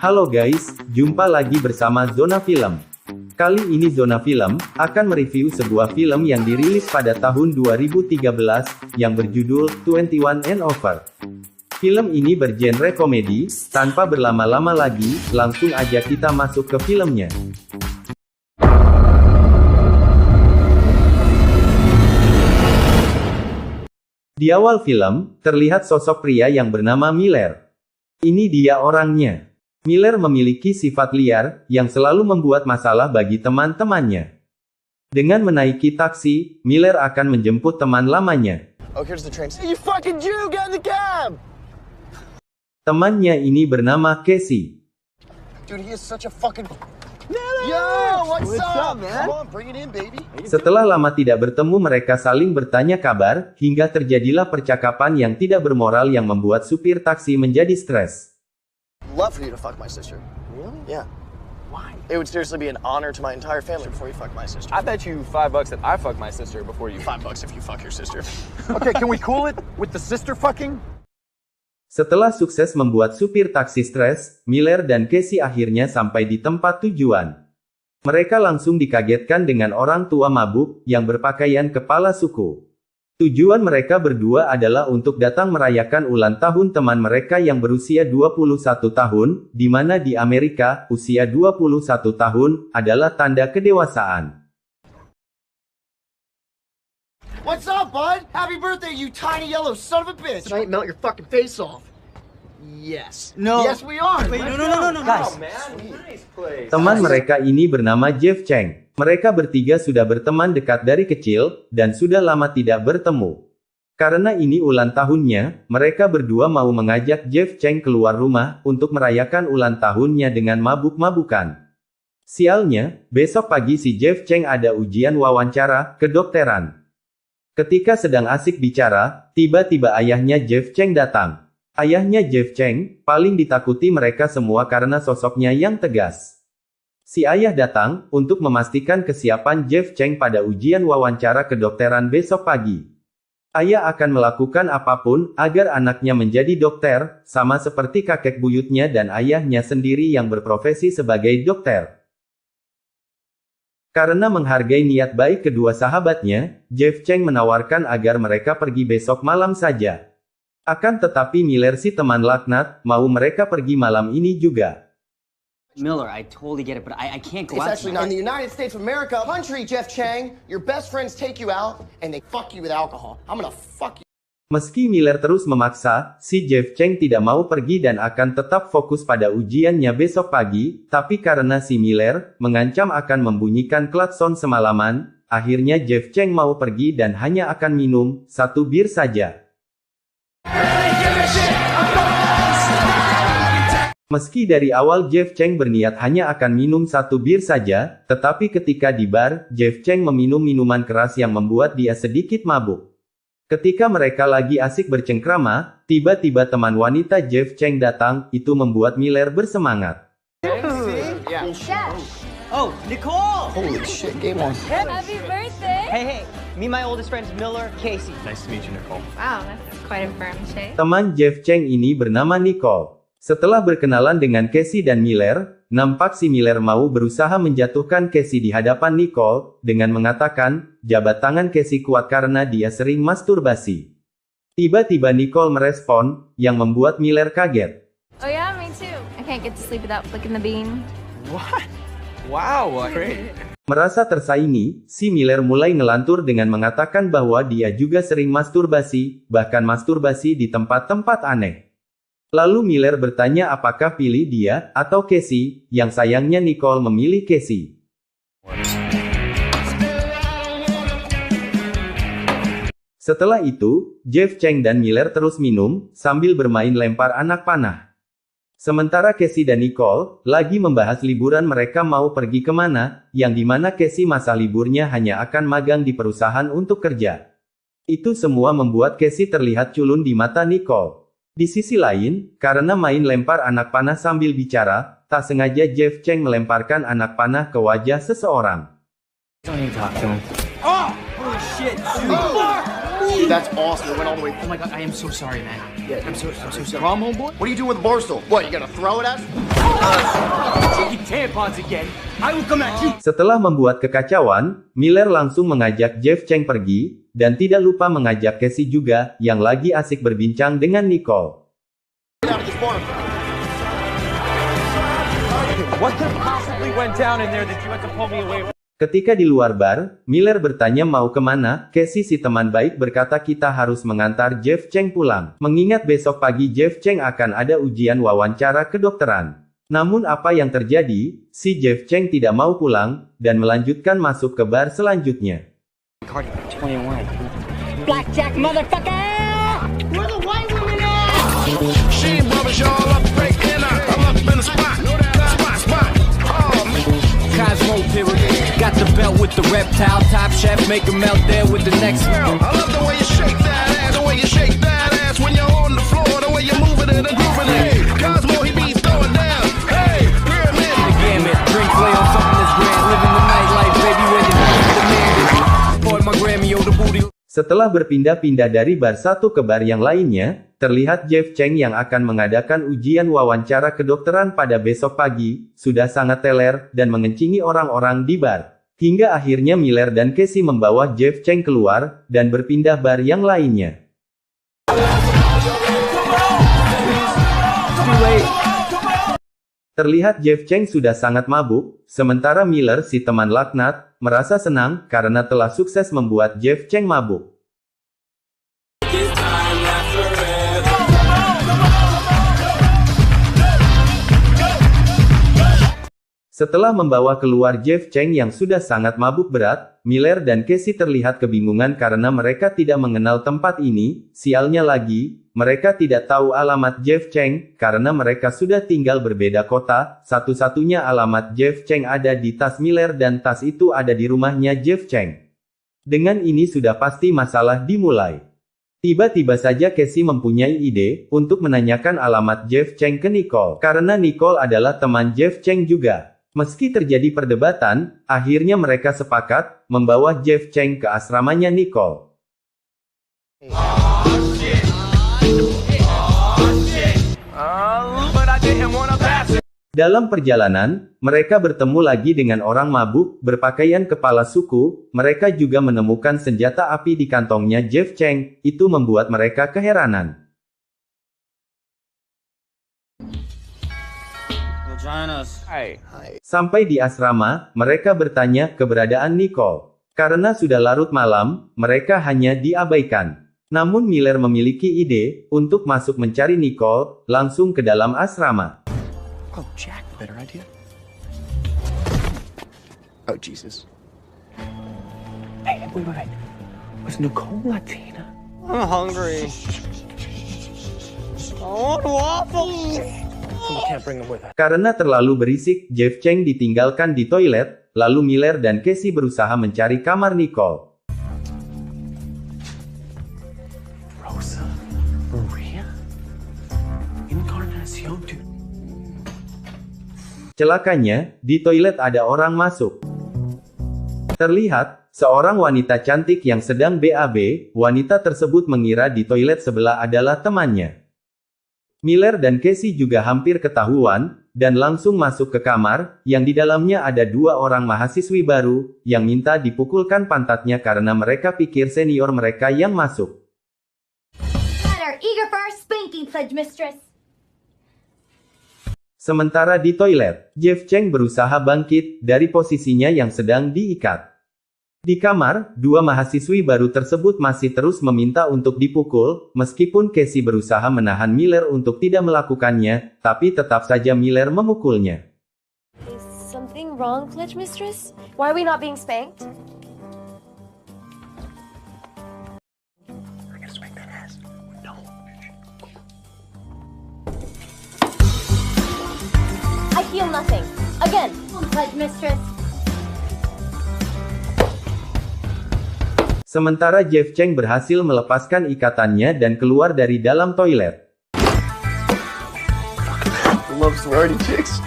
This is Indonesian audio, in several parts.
Halo guys, jumpa lagi bersama Zona Film. Kali ini Zona Film akan mereview sebuah film yang dirilis pada tahun 2013 yang berjudul 21 and Over. Film ini bergenre komedi. Tanpa berlama-lama lagi, langsung aja kita masuk ke filmnya. Di awal film, terlihat sosok pria yang bernama Miller. Ini dia orangnya. Miller memiliki sifat liar, yang selalu membuat masalah bagi teman-temannya. Dengan menaiki taksi, Miller akan menjemput teman lamanya. Oh, here's the train. You fucking Jew, get in the cab! Temannya ini bernama Casey. Dude, he is such a fucking... Yo, what's up, man? Come on, bring it in, baby. Setelah lama tidak bertemu, mereka saling bertanya kabar, hingga terjadilah percakapan yang tidak bermoral yang membuat supir taksi menjadi stres. Love for you to fuck my sister. Really? Yeah. Why? It would seriously be an honor to my entire family before you fuck my sister. I bet you $5 that I fuck my sister before you. $5 if you fuck your sister. Okay, can we cool it with the sister fucking? Setelah sukses membuat supir taksi stres, Miller dan Casey akhirnya sampai di tempat tujuan. Mereka langsung dikagetkan dengan orang tua mabuk, yang berpakaian kepala suku. Tujuan mereka berdua adalah untuk datang merayakan ulang tahun teman mereka yang berusia 21 tahun, di mana di Amerika, usia 21 tahun, adalah tanda kedewasaan. What's up, bud? Happy birthday, you tiny yellow son of a bitch! Tonight, melt your fucking face off. Yes. No. Yes, we are. Wait, no, guys. Nice place. Teman mereka ini bernama Jeff Chang. Mereka bertiga sudah berteman dekat dari kecil, dan sudah lama tidak bertemu. Karena ini ulang tahunnya, mereka berdua mau mengajak Jeff Chang keluar rumah, untuk merayakan ulang tahunnya dengan mabuk-mabukan. Sialnya, besok pagi si Jeff Chang ada ujian wawancara kedokteran. Ketika sedang asik bicara, tiba-tiba ayahnya Jeff Chang datang. Ayahnya Jeff Chang paling ditakuti mereka semua karena sosoknya yang tegas. Si ayah datang untuk memastikan kesiapan Jeff Chang pada ujian wawancara kedokteran besok pagi. Ayah akan melakukan apapun agar anaknya menjadi dokter, sama seperti kakek buyutnya dan ayahnya sendiri yang berprofesi sebagai dokter. Karena menghargai niat baik kedua sahabatnya, Jeff Chang menawarkan agar mereka pergi besok malam saja. Akan tetapi Miller si teman laknat, mau mereka pergi malam ini juga. Miller, I totally get it, but I can't go It's out actually tonight. not in the United States of America. Country, Jeff Chang. Your best friends take you out, and they fuck you with alcohol. I'm gonna fuck you. Meski Miller terus memaksa, si Jeff Chang tidak mau pergi dan akan tetap fokus pada ujiannya besok pagi, tapi karena si Miller mengancam akan membunyikan klakson semalaman, akhirnya Jeff Chang mau pergi dan hanya akan minum 1 bir saja. Meski dari awal Jeff Chang berniat hanya akan minum 1 bir saja, tetapi ketika di bar, Jeff Chang meminum minuman keras yang membuat dia sedikit mabuk. Ketika mereka lagi asik bercengkrama, tiba-tiba teman wanita Jeff Chang datang, itu membuat Miller bersemangat. Oh, Nicole! Holy shit, game on. Happy birthday! Hey, meet my oldest friends, Miller, Casey. Nice to meet you, Nicole. Wow, that's quite a firm shake. Teman Jeff Chang ini bernama Nicole. Setelah berkenalan dengan Casey dan Miller, nampak si Miller mau berusaha menjatuhkan Casey di hadapan Nicole, dengan mengatakan, jabat tangan Casey kuat karena dia sering masturbasi. Tiba-tiba Nicole merespon, yang membuat Miller kaget. Oh yeah, me too. I can't get to sleep without flicking the bean. What? Wow, great. Merasa tersaingi, si Miller mulai ngelantur dengan mengatakan bahwa dia juga sering masturbasi, bahkan masturbasi di tempat-tempat aneh. Lalu Miller bertanya apakah pilih dia, atau Casey, yang sayangnya Nicole memilih Casey. Setelah itu, Jeff Chang dan Miller terus minum, sambil bermain lempar anak panah. Sementara Casey dan Nicole, lagi membahas liburan mereka mau pergi kemana, yang dimana Casey masa liburnya hanya akan magang di perusahaan untuk kerja. Itu semua membuat Casey terlihat culun di mata Nicole. Di sisi lain, karena main lempar anak panah sambil bicara, tak sengaja Jeff Chang melemparkan anak panah ke wajah seseorang. Don't even talk to him. Oh! Holy shit, dude. That's awesome. It went all the way. Oh my god, I am so sorry, man. I'm so sorry. Prom, homeboy? What are you doing with the bar stool? What, you gonna throw it at us? Taking tampons again. I will come at you. Setelah membuat kekacauan, Miller langsung mengajak Jeff Chang pergi, dan tidak lupa mengajak Casey juga, yang lagi asik berbincang dengan Nicole. Get out of this bar. What could have possibly went down in there that you had to pull me away from? Ketika di luar bar, Miller bertanya mau kemana. Casey si teman baik berkata kita harus mengantar Jeff Chang pulang. Mengingat besok pagi Jeff Chang akan ada ujian wawancara kedokteran. Namun apa yang terjadi, si Jeff Chang tidak mau pulang, dan melanjutkan masuk ke bar selanjutnya. Cardi, 21. Blackjack, motherfucker! Where the white women at? She bubbles y'all up, breaking up. I'm up in the spot. Spot. Oh, man. Cosmo pyramid. Got the belt with the reptile. Top chef, make him melt there with the next meal. I love the way you shake that ass. The way you shake that ass when you're on the floor. The way you move it and grooving it. Cosmo, he be throwing down. Hey, pyramid. The gamut. Drink play on something that's grand. Living the nightlife, baby, when you demand. Boy, my Grammy, oh, the booty. Setelah berpindah-pindah dari bar satu ke bar yang lainnya, terlihat Jeff Chang yang akan mengadakan ujian wawancara kedokteran pada besok pagi, sudah sangat teler, dan mengencingi orang-orang di bar. Hingga akhirnya Miller dan Casey membawa Jeff Chang keluar, dan berpindah bar yang lainnya. Terlihat Jeff Chang sudah sangat mabuk, sementara Miller si teman laknat, merasa senang, karena telah sukses membuat Jeff Chang mabuk. Setelah membawa keluar Jeff Chang yang sudah sangat mabuk berat, Miller dan Casey terlihat kebingungan karena mereka tidak mengenal tempat ini. Sialnya lagi, mereka tidak tahu alamat Jeff Chang, karena mereka sudah tinggal berbeda kota. Satu-satunya alamat Jeff Chang ada di tas Miller dan tas itu ada di rumahnya Jeff Chang. Dengan ini sudah pasti masalah dimulai. Tiba-tiba saja Casey mempunyai ide untuk menanyakan alamat Jeff Chang ke Nicole, karena Nicole adalah teman Jeff Chang juga. Meski terjadi perdebatan, akhirnya mereka sepakat membawa Jeff Chang ke asramanya Nicole. Dalam perjalanan, mereka bertemu lagi dengan orang mabuk, berpakaian kepala suku. Mereka juga menemukan senjata api di kantongnya Jeff Chang. Itu membuat mereka keheranan. Sampai di asrama, mereka bertanya keberadaan Nicole. Karena sudah larut malam, mereka hanya diabaikan. Namun Miller memiliki ide untuk masuk mencari Nicole langsung ke dalam asrama. Oh, Jack, better idea. Oh, Jesus. Hey, wait. Was Nicole Latina? I'm hungry. I want waffles. Karena terlalu berisik, Jeff Chang ditinggalkan di toilet, lalu Miller dan Casey berusaha mencari kamar Nicole. Rosa, Maria, Encarnacion, dude. Celakanya, di toilet ada orang masuk. Terlihat, seorang wanita cantik yang sedang BAB, wanita tersebut mengira di toilet sebelah adalah temannya. Miller dan Casey juga hampir ketahuan, dan langsung masuk ke kamar, yang di dalamnya ada dua orang mahasiswi baru, yang minta dipukulkan pantatnya karena mereka pikir senior mereka yang masuk. Eager for our spanking pledge, mistress. Sementara di toilet, Jeff Chang berusaha bangkit dari posisinya yang sedang diikat. Di kamar, dua mahasiswi baru tersebut masih terus meminta untuk dipukul, meskipun Casey berusaha menahan Miller untuk tidak melakukannya, tapi tetap saja Miller memukulnya. Is something wrong, pledge mistress? Why are we not being spanked? I gotta spank that ass. No. I feel nothing. Again, pledge mistress. Sementara Jeff Chang berhasil melepaskan ikatannya dan keluar dari dalam toilet. Love sorority chicks.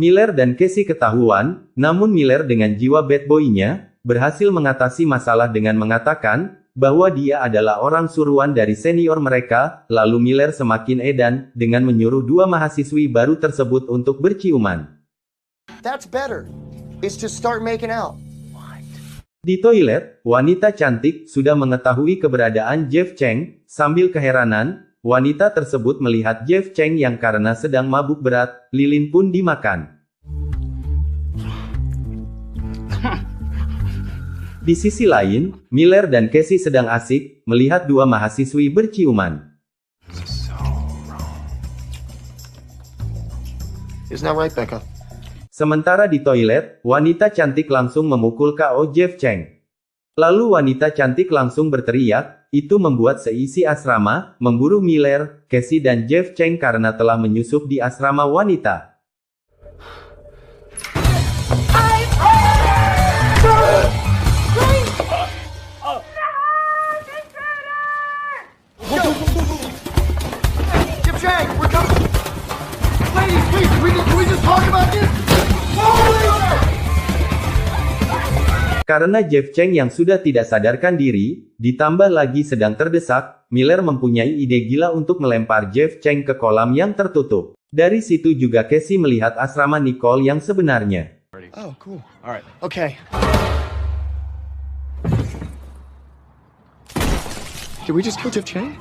Miller dan Casey ketahuan, namun Miller dengan jiwa bad boy-nya, berhasil mengatasi masalah dengan mengatakan bahwa dia adalah orang suruhan dari senior mereka. Lalu Miller semakin edan dengan menyuruh dua mahasiswi baru tersebut untuk berciuman. That's better. Is to start making out. Di toilet, wanita cantik sudah mengetahui keberadaan Jeff Cheng. Sambil keheranan, wanita tersebut melihat Jeff Cheng yang karena sedang mabuk berat, lilin pun dimakan. Di sisi lain, Miller dan Casey sedang asik melihat dua mahasiswi berciuman. Isn't that right, Becca? Sementara di toilet, wanita cantik langsung memukul KO Jeff Cheng. Lalu wanita cantik langsung berteriak, itu membuat seisi asrama memburu Miller, Casey dan Jeff Cheng karena telah menyusup di asrama wanita. Jeff Cheng, we're coming. Ladies, please, can we just talk about this? Karena Jeff Cheng yang sudah tidak sadarkan diri, ditambah lagi sedang terdesak, Miller mempunyai ide gila untuk melempar Jeff Cheng ke kolam yang tertutup. Dari situ juga Casey melihat asrama Nicole yang sebenarnya. Oh, cool. All right. Okay. Did we just kill Jeff Cheng?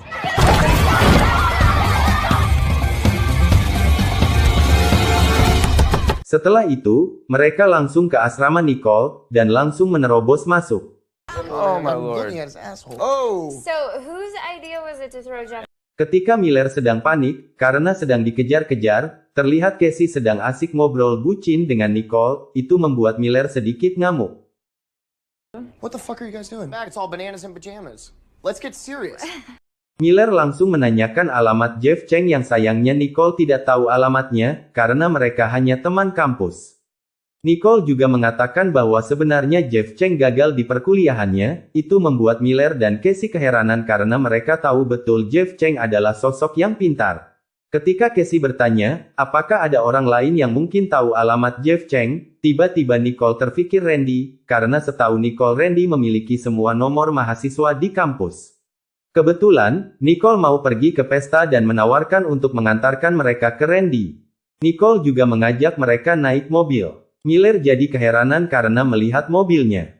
Setelah itu, mereka langsung ke asrama Nicole, dan langsung menerobos masuk. Oh my lord. Looking at his asshole. Oh! So, whose idea was it to throw Jeff? Ketika Miller sedang panik, karena sedang dikejar-kejar, terlihat Casey sedang asik ngobrol bucin dengan Nicole, itu membuat Miller sedikit ngamuk. What the fuck are you guys doing? Back, it's all bananas and pajamas. Let's get serious. Miller langsung menanyakan alamat Jeff Cheng yang sayangnya Nicole tidak tahu alamatnya, karena mereka hanya teman kampus. Nicole juga mengatakan bahwa sebenarnya Jeff Cheng gagal di perkuliahannya, itu membuat Miller dan Casey keheranan karena mereka tahu betul Jeff Cheng adalah sosok yang pintar. Ketika Casey bertanya, apakah ada orang lain yang mungkin tahu alamat Jeff Cheng, tiba-tiba Nicole terfikir Randy, karena setahu Nicole Randy memiliki semua nomor mahasiswa di kampus. Kebetulan, Nicole mau pergi ke pesta dan menawarkan untuk mengantarkan mereka ke Randy. Nicole juga mengajak mereka naik mobil. Miller jadi keheranan karena melihat mobilnya.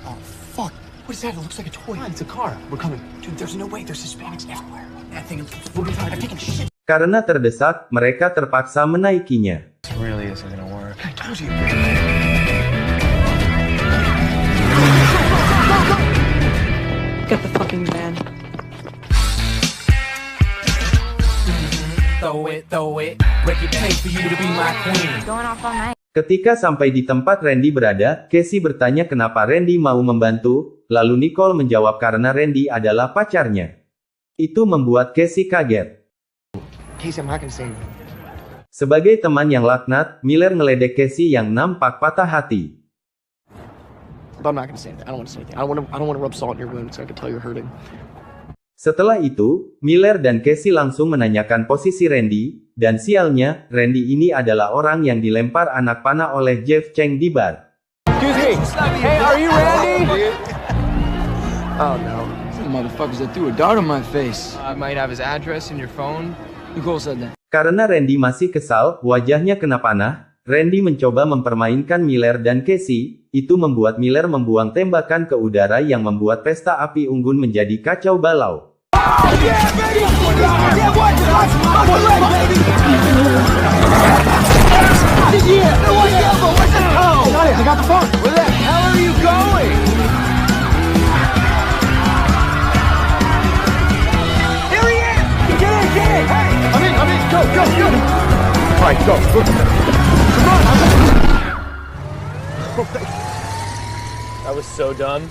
Oh, fuck. What is that? It looks like a toy. It's a car. We're coming. Dude, there's no way. There's Hispanics everywhere. That thing, we'll be tired of taking shit. Karena terdesak, mereka terpaksa menaikinya. This really isn't gonna work. I told you. Get the fucking van. Throw it. Break it, pay for you to be my queen. Going off all night. Ketika sampai di tempat Randy berada, Casey bertanya kenapa Randy mau membantu, lalu Nicole menjawab karena Randy adalah pacarnya. Itu membuat Casey kaget. Casey, I'm not gonna say anything. Sebagai teman yang laknat, Miller ngeledek Casey yang nampak patah hati. But I'm not gonna say anything. I don't want to say anything. I don't want to rub salt in your wound so I can tell you're hurting. Setelah itu, Miller dan Casey langsung menanyakan posisi Randy, dan sialnya, Randy ini adalah orang yang dilempar anak panah oleh Jeff Cheng di bar. Excuse me. Hey, are you Randy? Oh no. Some motherfuckers that threw a dart on my face. I might have his address in your phone. Nicole said that. Karena Randy masih kesal, wajahnya kena panah, Randy mencoba mempermainkan Miller dan Casey, itu membuat Miller membuang tembakan ke udara yang membuat pesta api unggun menjadi kacau balau. Alright, go. That was so dumb.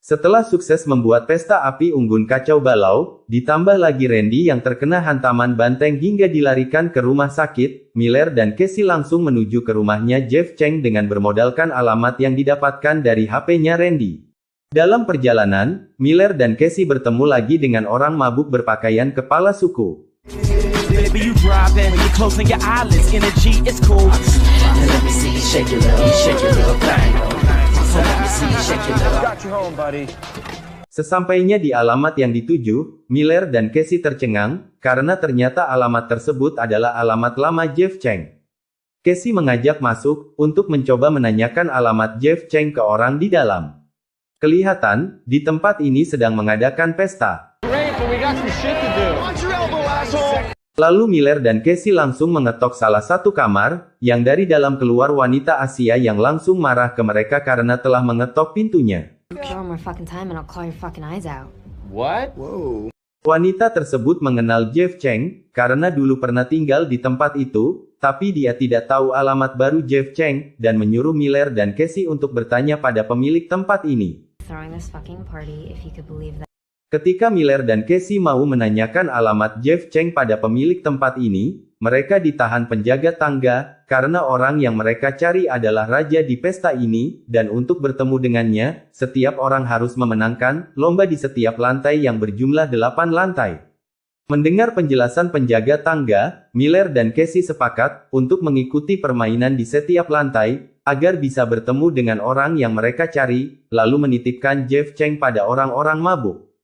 Setelah sukses membuat pesta api unggun kacau balau, ditambah lagi Randy yang terkena hantaman banteng hingga dilarikan ke rumah sakit, Miller dan Casey langsung menuju ke rumahnya Jeff Cheng dengan bermodalkan alamat yang didapatkan dari HP-nya Randy. Dalam perjalanan, Miller dan Casey bertemu lagi dengan orang mabuk berpakaian kepala suku. Baby, you driving, you're closing your eyelids, energy is cool. Let me see you shake your little thing. So let me see you shake your little. Got you home, buddy. Sesampainya di alamat yang dituju, Miller dan Casey tercengang, karena ternyata alamat tersebut adalah alamat lama Jeff Chang. Casey mengajak masuk, untuk mencoba menanyakan alamat Jeff Chang ke orang di dalam. Kelihatan, di tempat ini sedang mengadakan pesta. Lalu Miller dan Casey langsung mengetok salah satu kamar, yang dari dalam keluar wanita Asia yang langsung marah ke mereka karena telah mengetok pintunya. What? Wanita tersebut mengenal Jeff Chang, karena dulu pernah tinggal di tempat itu, tapi dia tidak tahu alamat baru Jeff Chang, dan menyuruh Miller dan Casey untuk bertanya pada pemilik tempat ini. Ketika Miller dan Casey mau menanyakan alamat Jeff Chang pada pemilik tempat ini, mereka ditahan penjaga tangga, karena orang yang mereka cari adalah raja di pesta ini, dan untuk bertemu dengannya, setiap orang harus memenangkan lomba di setiap lantai yang berjumlah 8 lantai. Mendengar penjelasan penjaga tangga, Miller dan Casey sepakat untuk mengikuti permainan di setiap lantai, agar bisa bertemu dengan orang yang mereka cari, lalu menitipkan Jeff Chang pada orang-orang mabuk.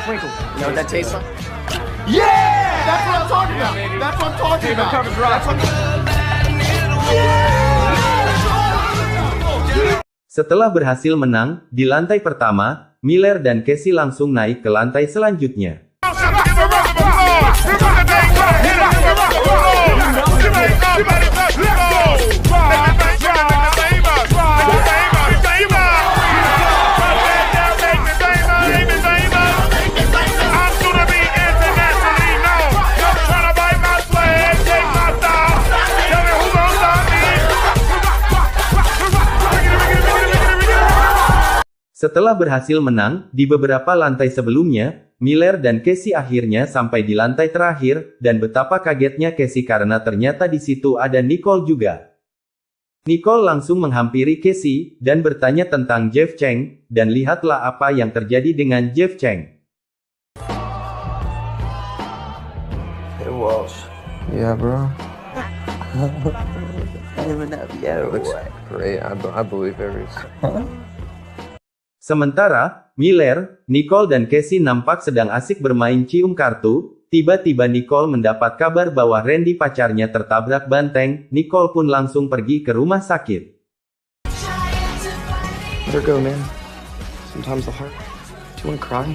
Twinkle. You know what that tastes like? Yeah! That's what I'm talking about! That's what I'm talking about! That's what... Setelah berhasil menang, di lantai pertama, Miller dan Casey langsung naik ke lantai selanjutnya. Setelah berhasil menang, di beberapa lantai sebelumnya, Miller dan Casey akhirnya sampai di lantai terakhir, dan betapa kagetnya Casey karena ternyata di situ ada Nicole juga. Nicole langsung menghampiri Casey, dan bertanya tentang Jeff Chang, dan lihatlah apa yang terjadi dengan Jeff Chang. Hey Walsh. Yeah, bro. Yeah, it looks great. I believe everything. Sementara, Miller, Nicole dan Casey nampak sedang asik bermain cium kartu, tiba-tiba Nicole mendapat kabar bahwa Randy pacarnya tertabrak banteng, Nicole pun langsung pergi ke rumah sakit. Let her go, man. Sometimes the heart. Do you wanna cry?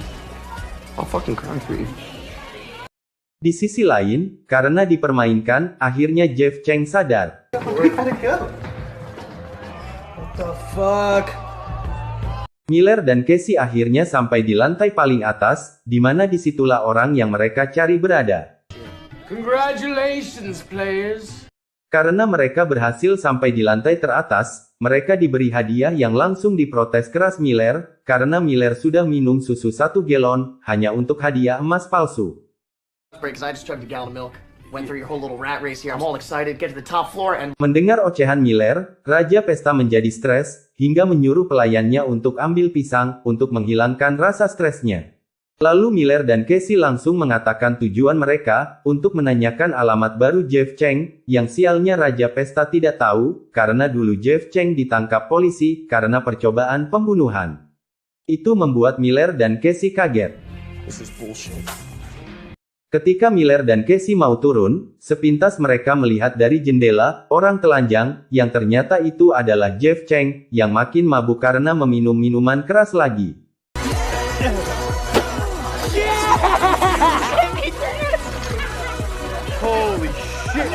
I'll fucking cry for you. Di sisi lain, karena dipermainkan, akhirnya Jeff Chang sadar. Where did it go? What the fuck? Miller dan Casey akhirnya sampai di lantai paling atas, di mana disitulah orang yang mereka cari berada. Congratulations, players. Karena mereka berhasil sampai di lantai teratas, mereka diberi hadiah yang langsung diprotes keras Miller, karena Miller sudah minum susu 1 galon, hanya untuk hadiah emas palsu. Because I just chugged a gallon of milk. Went through your whole little rat race here. I'm all excited. Get to the top floor and... Mendengar ocehan Miller, Raja Pesta menjadi stres, hingga menyuruh pelayannya untuk ambil pisang, untuk menghilangkan rasa stresnya. Lalu Miller dan Casey langsung mengatakan tujuan mereka, untuk menanyakan alamat baru Jeff Chang, yang sialnya Raja Pesta tidak tahu, karena dulu Jeff Chang ditangkap polisi, karena percobaan pembunuhan. Itu membuat Miller dan Casey kaget. This is bullshit. Ketika Miller dan Casey mau turun, sepintas mereka melihat dari jendela, orang telanjang, yang ternyata itu adalah Jeff Chang, yang makin mabuk karena meminum minuman keras lagi. Holy shit!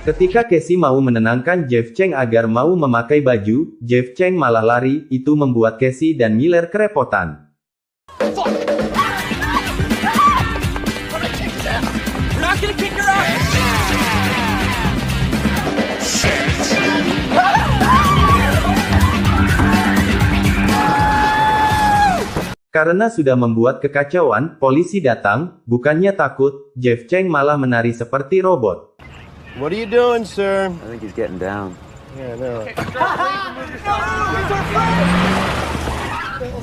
Ketika Casey mau menenangkan Jeff Chang agar mau memakai baju, Jeff Chang malah lari, itu membuat Casey dan Miller kerepotan. Karena sudah membuat kekacauan, polisi datang, bukannya takut, Jeff Chang malah menari seperti robot. What are you doing, sir? I think he's getting down. Yeah, I know.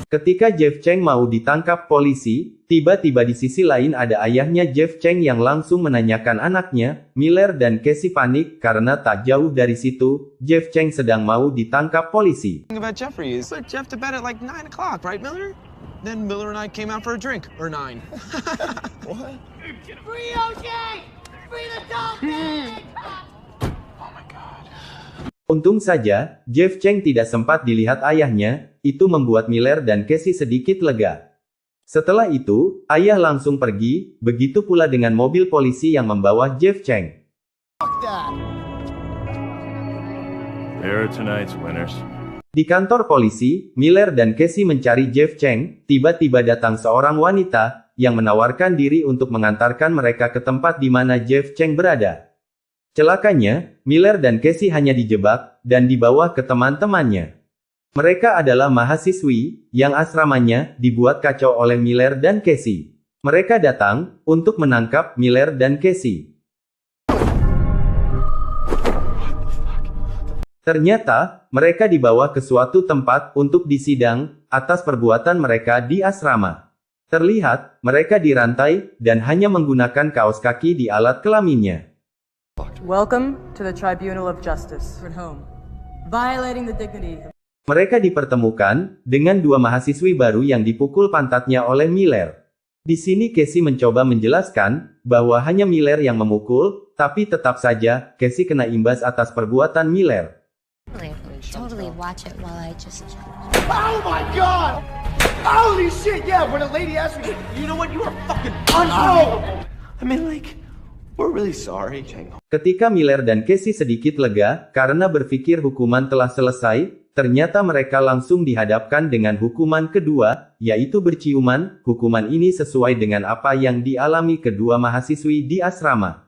Ketika Jeff Chang mau ditangkap polisi, tiba-tiba di sisi lain ada ayahnya Jeff Chang yang langsung menanyakan anaknya. Miller dan Casey panik karena tak jauh dari situ, Jeff Chang sedang mau ditangkap polisi. About Jeffrey is put Jeff to bed at like 9 o'clock, right, Miller? Then Miller and I came out for a drink, or 9. What? Free OJ! Free the dolphin! Untung saja, Jeff Chang tidak sempat dilihat ayahnya, itu membuat Miller dan Casey sedikit lega. Setelah itu, ayah langsung pergi, begitu pula dengan mobil polisi yang membawa Jeff Chang. Here are tonight's winners. Di kantor polisi, Miller dan Casey mencari Jeff Chang, tiba-tiba datang seorang wanita, yang menawarkan diri untuk mengantarkan mereka ke tempat di mana Jeff Chang berada. Celakanya, Miller dan Casey hanya dijebak, dan dibawa ke teman-temannya. Mereka adalah mahasiswi, yang asramanya dibuat kacau oleh Miller dan Casey. Mereka datang, untuk menangkap Miller dan Casey. Ternyata, mereka dibawa ke suatu tempat untuk disidang, atas perbuatan mereka di asrama. Terlihat, mereka dirantai, dan hanya menggunakan kaos kaki di alat kelaminnya. Welcome to the Tribunal of Justice. At home. Violating the dignity. Mereka dipertemukan dengan dua mahasiswi baru yang dipukul pantatnya oleh Miller. Di sini Casey mencoba menjelaskan bahwa hanya Miller yang memukul, tapi tetap saja Casey kena imbas atas perbuatan Miller. Totally watch it while I just... Oh my god! Holy shit, yeah, when a lady asked me, You know what? You are fucking unbelievable! I mean, like, we're really sorry. Ketika Miller dan Casey sedikit lega, karena berpikir hukuman telah selesai, ternyata mereka langsung dihadapkan dengan hukuman kedua, yaitu berciuman. Hukuman ini sesuai dengan apa yang dialami kedua mahasiswi di asrama.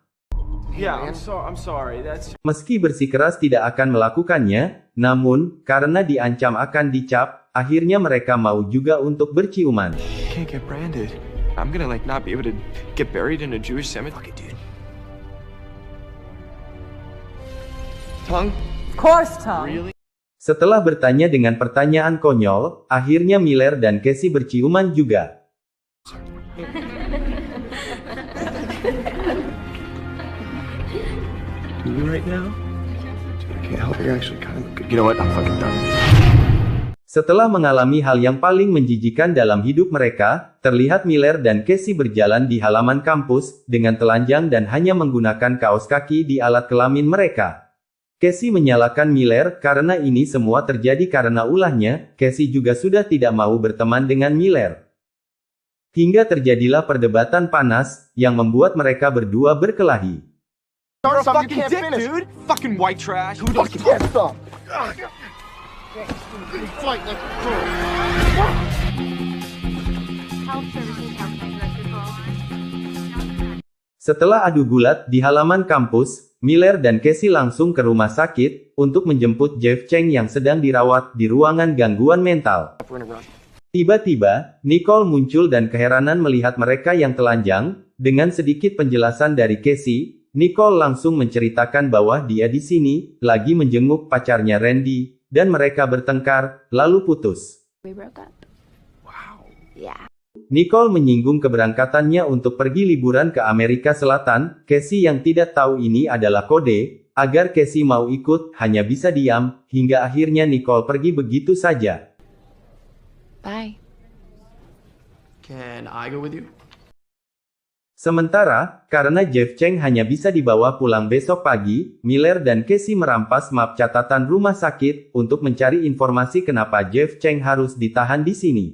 Yeah, I'm sorry. That's... Meski bersikeras tidak akan melakukannya, namun, karena diancam akan dicap, akhirnya mereka mau juga untuk berciuman. Can't get branded. I'm gonna like not be able to get buried in a Jewish cemetery, dude. Tongue? Of course, Tom. Really? Setelah bertanya dengan pertanyaan konyol, akhirnya Miller dan Casey berciuman juga. You right now? Dude, I can't help it. You're actually kind of good. You know what? I'm fucking done. Setelah mengalami hal yang paling menjijikan dalam hidup mereka, terlihat Miller dan Casey berjalan di halaman kampus, dengan telanjang dan hanya menggunakan kaos kaki di alat kelamin mereka. Casey menyalahkan Miller karena ini semua terjadi karena ulahnya. Casey juga sudah tidak mau berteman dengan Miller. Hingga terjadilah perdebatan panas, yang membuat mereka berdua berkelahi. You're a fucking dick, dude. Fucking white trash. Who does Get some! Fight like a pro. Setelah adu gulat di halaman kampus, Miller dan Casey langsung ke rumah sakit, untuk menjemput Jeff Chang yang sedang dirawat di ruangan gangguan mental. Tiba-tiba, Nicole muncul dan keheranan melihat mereka yang telanjang. Dengan sedikit penjelasan dari Casey, Nicole langsung menceritakan bahwa dia di sini, lagi menjenguk pacarnya Randy, dan mereka bertengkar, lalu putus. We broke up. Wow. Yeah. Nicole menyinggung keberangkatannya untuk pergi liburan ke Amerika Selatan. Casey yang tidak tahu ini adalah kode, agar Casey mau ikut, hanya bisa diam, hingga akhirnya Nicole pergi begitu saja. Bye. Can I go with you? Sementara, karena Jeff Chang hanya bisa dibawa pulang besok pagi, Miller dan Casey merampas map catatan rumah sakit, untuk mencari informasi kenapa Jeff Chang harus ditahan di sini.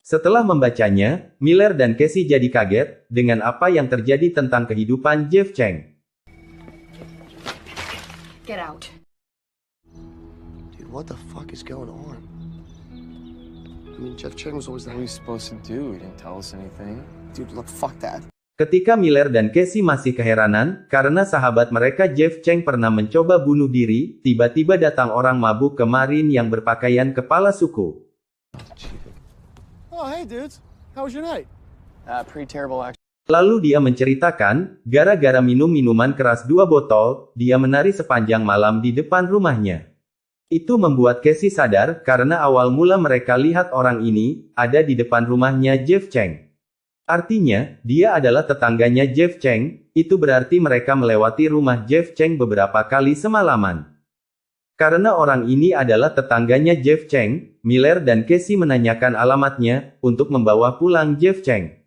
Setelah membacanya, Miller dan Casey jadi kaget, dengan apa yang terjadi tentang kehidupan Jeff Chang. Get out. Dude, what the fuck is going on? I mean, Jeff Chang was always What are we supposed to do? He didn't tell us anything. Dude, look, fuck that. Ketika Miller dan Casey masih keheranan, karena sahabat mereka Jeff Chang pernah mencoba bunuh diri, tiba-tiba datang orang mabuk kemarin yang berpakaian kepala suku. Oh, hey dudes. How was your night? Pretty terrible, actually. Lalu dia menceritakan, gara-gara minum minuman keras 2 botol, dia menari sepanjang malam di depan rumahnya. Itu membuat Casey sadar karena awal mula mereka lihat orang ini ada di depan rumahnya Jeff Chang. Artinya, dia adalah tetangganya Jeff Chang, itu berarti mereka melewati rumah Jeff Chang beberapa kali semalaman. Karena orang ini adalah tetangganya Jeff Chang, Miller dan Casey menanyakan alamatnya untuk membawa pulang Jeff Chang.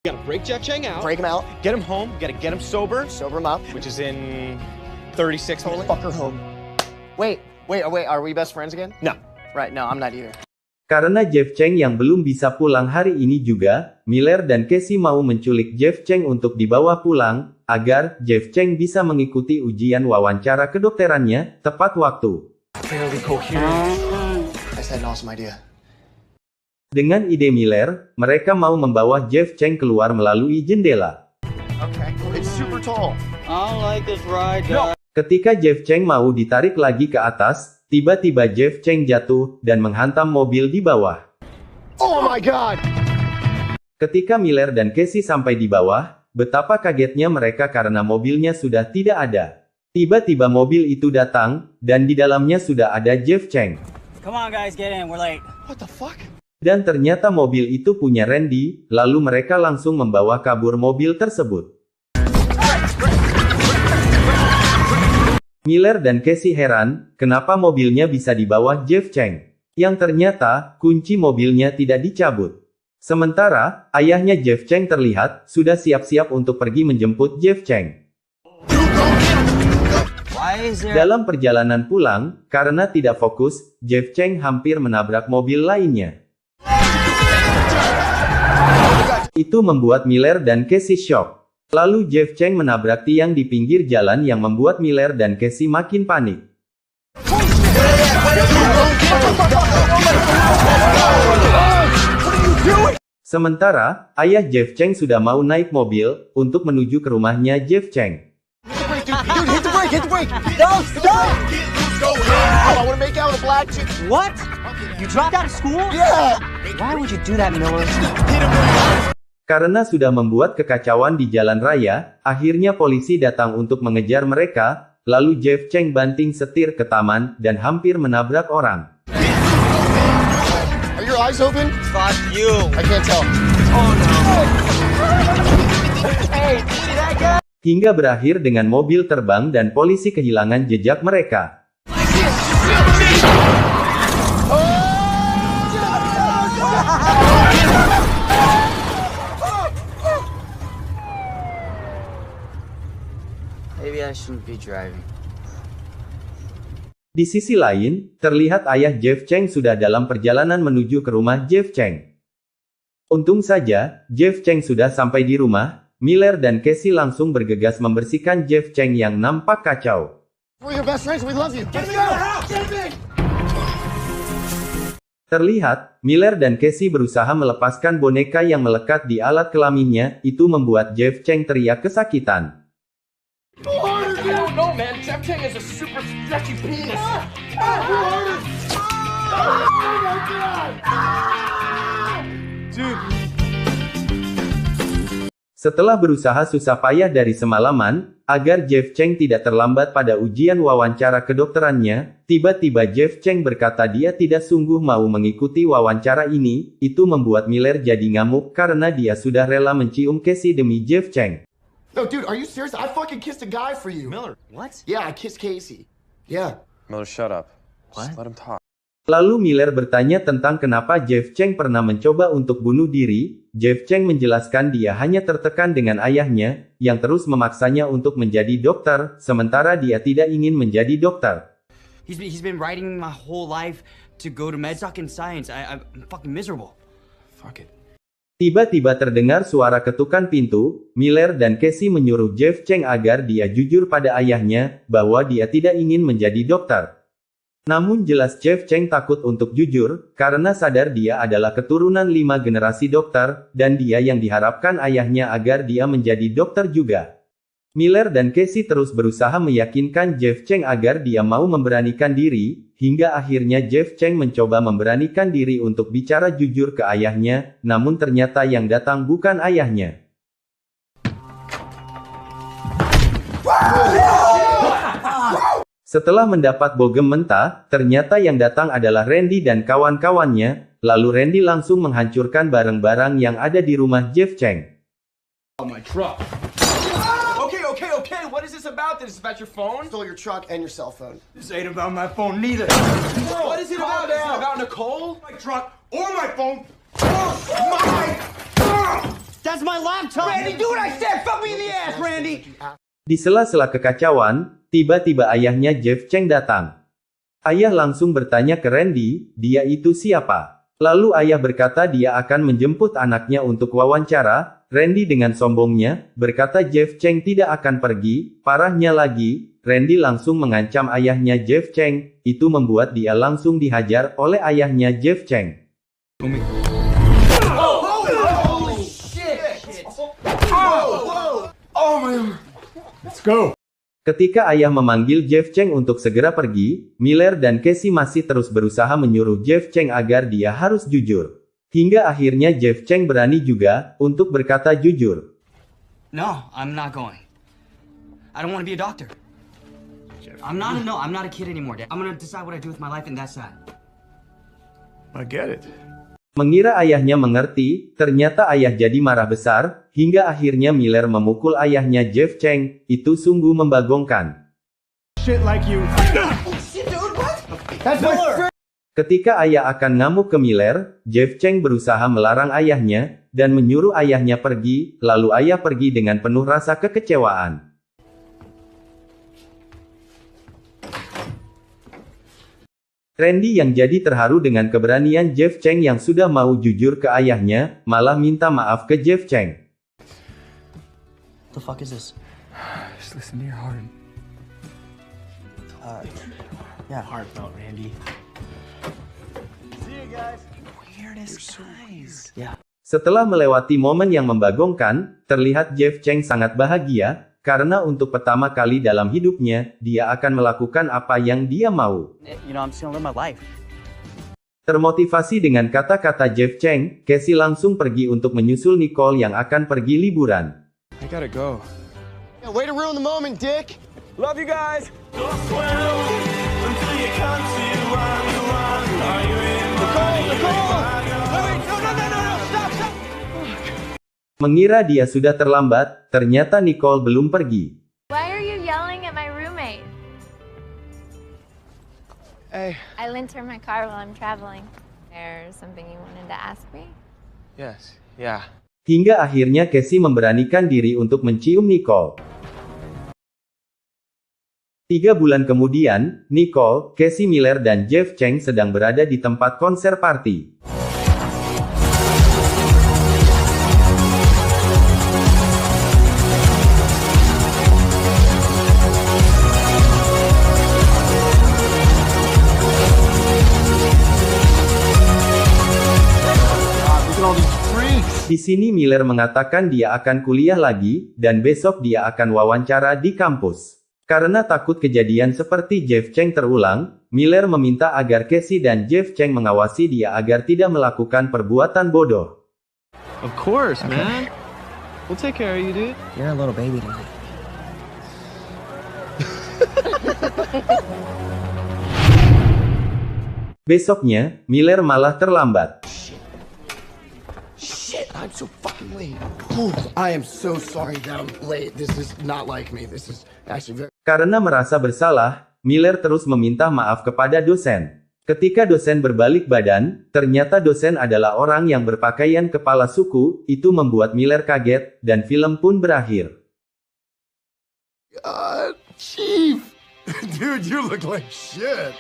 You gotta break Jeff Chang out. Break him out. Get him home. You gotta get him sober. Sober him up. Which is in 36 minutes. Fucker home. Wait, are we best friends again? No. Right, no, I'm not either. Karena Jeff Chang yang belum bisa pulang hari ini juga, Miller dan Casey mau menculik Jeff Chang untuk dibawa pulang, agar Jeff Chang bisa mengikuti ujian wawancara kedokterannya tepat waktu. I said an awesome idea. Dengan ide Miller, mereka mau membawa Jeff Chang keluar melalui jendela. Okay, it's super tall. I don't like this ride, guys. Ketika Jeff Chang mau ditarik lagi ke atas, tiba-tiba Jeff Chang jatuh dan menghantam mobil di bawah. Oh my god! Ketika Miller dan Casey sampai di bawah, betapa kagetnya mereka karena mobilnya sudah tidak ada. Tiba-tiba mobil itu datang, dan di dalamnya sudah ada Jeff Chang. Come on, guys, get in. We're late. What the fuck? Dan ternyata mobil itu punya Randy, lalu mereka langsung membawa kabur mobil tersebut. Miller dan Casey heran, kenapa mobilnya bisa di bawah Jeff Chang. Yang ternyata, kunci mobilnya tidak dicabut. Sementara, ayahnya Jeff Chang terlihat, sudah siap-siap untuk pergi menjemput Jeff Chang. Dalam perjalanan pulang, karena tidak fokus, Jeff Chang hampir menabrak mobil lainnya. Itu membuat Miller dan Casey shock. Lalu Jeff Chang menabrak tiang di pinggir jalan yang membuat Miller dan Casey makin panik. Sementara, ayah Jeff Chang sudah mau naik mobil untuk menuju ke rumahnya Jeff Chang. Dude, hit the brake! No, stop! I want to make out with a black chick. What? You dropped out of school? Yeah! Why would you do that, Miller? Karena sudah membuat kekacauan di jalan raya, akhirnya polisi datang untuk mengejar mereka, lalu Jeff Chang banting setir ke taman, dan hampir menabrak orang. Are your eyes open? Fuck you. I can't tell. Oh no. Hey, see that guy? Hingga berakhir dengan mobil terbang dan polisi kehilangan jejak mereka. Maybe I shouldn't be driving. Di sisi lain, terlihat ayah Jeff Chang sudah dalam perjalanan menuju ke rumah Jeff Chang. Untung saja, Jeff Chang sudah sampai di rumah. Miller dan Casey langsung bergegas membersihkan Jeff Chang yang nampak kacau. We're your best friends, we love you. Get me out of the house, get me! Terlihat, Miller dan Casey berusaha melepaskan boneka yang melekat di alat kelaminnya, itu membuat Jeff Chang teriak kesakitan. I don't know, man. Jeff Chang has a super stretchy penis. Oh my god! Dude. Setelah berusaha susah payah dari semalaman, agar Jeff Chang tidak terlambat pada ujian wawancara kedokterannya, tiba-tiba Jeff Chang berkata dia tidak sungguh mau mengikuti wawancara ini, itu membuat Miller jadi ngamuk karena dia sudah rela mencium Casey demi Jeff Chang. No, dude, are you serious? I fucking kissed a guy for you. Miller, what? Yeah, I kissed Casey. Yeah. Miller, shut up. What? Just let him talk. Lalu Miller bertanya tentang kenapa Jeff Chang pernah mencoba untuk bunuh diri. Jeff Chang menjelaskan dia hanya tertekan dengan ayahnya, yang terus memaksanya untuk menjadi dokter, sementara dia tidak ingin menjadi dokter. He's been writing my whole life to go to MedSoc and science. I'm fucking miserable. Fuck it. Tiba-tiba terdengar suara ketukan pintu. Miller dan Casey menyuruh Jeff Chang agar dia jujur pada ayahnya, bahwa dia tidak ingin menjadi dokter. Namun jelas Jeff Chang takut untuk jujur, karena sadar dia adalah keturunan 5 generasi dokter, dan dia yang diharapkan ayahnya agar dia menjadi dokter juga. Miller dan Casey terus berusaha meyakinkan Jeff Chang agar dia mau memberanikan diri, hingga akhirnya Jeff Chang mencoba memberanikan diri untuk bicara jujur ke ayahnya, namun ternyata yang datang bukan ayahnya. Setelah mendapat bogem mentah, ternyata yang datang adalah Randy dan kawan-kawannya, lalu Randy langsung menghancurkan barang-barang yang ada di rumah Jeff Chang. On my truck. Okay. What is this about? This is about your phone? Stole your truck and your cell phone. This ain't about my phone neither. What is it about? Is it about Nicole? My truck or my phone. That's my laptop! Randy, do what I said! Fuck me in the ass, Randy! Di sela-sela kekacauan, tiba-tiba ayahnya Jeff Chang datang. Ayah langsung bertanya ke Randy, dia itu siapa? Lalu ayah berkata dia akan menjemput anaknya untuk wawancara. Randy dengan sombongnya, berkata Jeff Chang tidak akan pergi. Parahnya lagi, Randy langsung mengancam ayahnya Jeff Chang, itu membuat dia langsung dihajar oleh ayahnya Jeff Chang. Oh my. Let's go. Ketika ayah memanggil Jeff Chang untuk segera pergi, Miller dan Casey masih terus berusaha menyuruh Jeff Chang agar dia harus jujur. Hingga akhirnya Jeff Chang berani juga untuk berkata jujur. No, I'm not going. I don't want to be a doctor. I'm not a kid anymore, Dad. I'm gonna decide what I do with my life and that's that. I get it. Mengira ayahnya mengerti, ternyata ayah jadi marah besar, hingga akhirnya Miller memukul ayahnya Jeff Chang, itu sungguh membagongkan. Shit like you. Shit, dude, what? That's my friend. Ketika ayah akan ngamuk ke Miller, Jeff Chang berusaha melarang ayahnya, dan menyuruh ayahnya pergi, lalu ayah pergi dengan penuh rasa kekecewaan. Randy yang jadi terharu dengan keberanian Jeff Chang yang sudah mau jujur ke ayahnya, malah minta maaf ke Jeff Chang. The fuck is this? Just listen to your heart. Yeah. Heartfelt, Randy. See you guys. Weirdest guys. Yeah. Setelah melewati momen yang membagongkan, terlihat Jeff Chang sangat bahagia, karena untuk pertama kali dalam hidupnya, dia akan melakukan apa yang dia mau. You know, I'm just gonna live my life. Termotivasi dengan kata-kata Jeff Chang, Casey langsung pergi untuk menyusul Nicole yang akan pergi liburan. I gotta go. Yeah, way to ruin the moment, dick. Love you guys. Mengira dia sudah terlambat, ternyata Nicole belum pergi. Why are you yelling at my roommate? Hey. I lent her my car while I'm traveling. There's something you wanted to ask me? Yes. Yeah. Hingga akhirnya Casey memberanikan diri untuk mencium Nicole. 3 bulan kemudian, Nicole, Casey Miller dan Jeff Chang sedang berada di tempat konser party. Di sini Miller mengatakan dia akan kuliah lagi, dan besok dia akan wawancara di kampus. Karena takut kejadian seperti Jeff Chang terulang, Miller meminta agar Casey dan Jeff Chang mengawasi dia agar tidak melakukan perbuatan bodoh. Of course, man. We'll take care of you, dude. You're a little baby tonight. Besoknya, Miller malah terlambat. Shit, I'm so fucking late. Ooh, I am so sorry that I'm late. This is not like me. This is actually very... Karena merasa bersalah, Miller terus meminta maaf kepada dosen. Ketika dosen berbalik badan, ternyata dosen adalah orang yang berpakaian kepala suku, itu membuat Miller kaget, dan film pun berakhir. Chief! Dude, you look like shit.